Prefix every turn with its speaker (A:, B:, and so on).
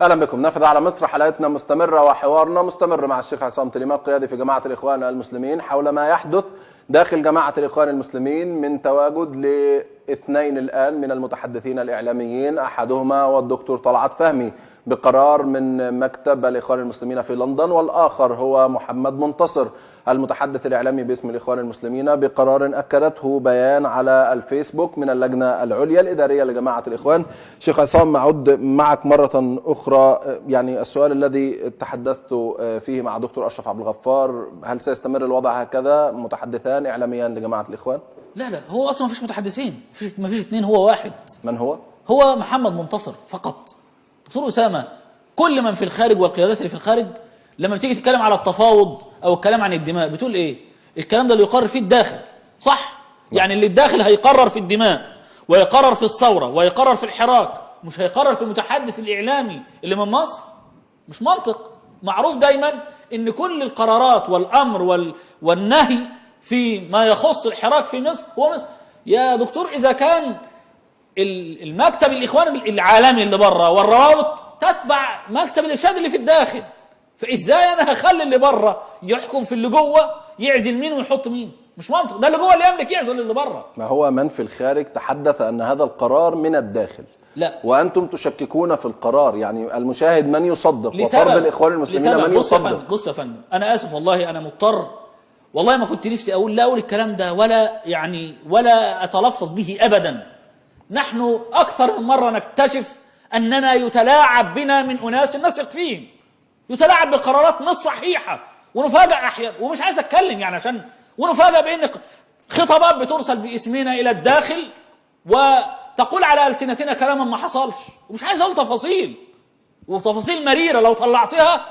A: اهلا بكم. نافذة على مصر، حلقتنا مستمرة وحوارنا مستمر مع الشيخ عصام تليمان قيادي في جماعة الإخوان المسلمين حول ما يحدث داخل جماعة الإخوان المسلمين من تواجد لاثنين الآن من المتحدثين الإعلاميين، أحدهما والدكتور طلعت فهمي بقرار من مكتب الإخوان المسلمين في لندن، والآخر هو محمد منتصر المتحدث الإعلامي باسم الإخوان المسلمين بقرار أكدته بيان على الفيسبوك من اللجنة العليا الإدارية لجماعة الإخوان. شيخ عصام، أعود معك مرة أخرى. يعني السؤال الذي تحدثت فيه مع دكتور أشرف عبد الغفار، هل سيستمر الوضع هكذا متحدثان إعلاميان لجماعة الإخوان؟
B: لا هو أصلا ما فيش متحدثين، ما فيش اثنين، هو واحد.
A: من هو؟
B: هو محمد منتصر فقط. دكتور أسامة، كل من في الخارج والقيادات اللي في الخارج لما بتيجي تتكلم على التفاوض او الكلام عن الدماء بتقول ايه؟ الكلام ده اللي يقرر فيه الداخل، صح؟ يعني اللي الداخل هيقرر في الدماء ويقرر في الثوره ويقرر في الحراك، مش هيقرر في المتحدث الاعلامي اللي من مصر. مش منطق. معروف دايما ان كل القرارات والامر والنهي في ما يخص الحراك في مصر هو مصر. يا دكتور، اذا كان المكتب الاخوان العالمي اللي بره والروابط تتبع مكتب الارشاد اللي في الداخل، فازاي انا هخلي اللي بره يحكم في اللي جوه، يعزل مين ويحط مين؟ مش منطق. ده اللي جوه اللي يملك يعزل اللي بره.
A: ما هو من في الخارج تحدث ان هذا القرار من الداخل.
B: لا،
A: وانتم تشككون في القرار. يعني المشاهد من يصدق وفرض الاخوان المسلمين من يصدق؟
B: بص يا فندم، انا اسف والله، انا مضطر والله، ما كنت نفسي اقول الكلام ده ولا اتلفظ به ابدا. نحن اكثر من مره نكتشف اننا يتلاعب بنا من اناس نثق فيهم، يتلاعب بقرارات مش صحيحه، ونفاجأ احيانا، ومش عايز اتكلم يعني عشان، ونفاجأ بان خطابات بترسل باسمنا الى الداخل وتقول على ألسنتنا كلاما ما حصلش، ومش عايز اقول تفاصيل، وتفاصيل مريره لو طلعتها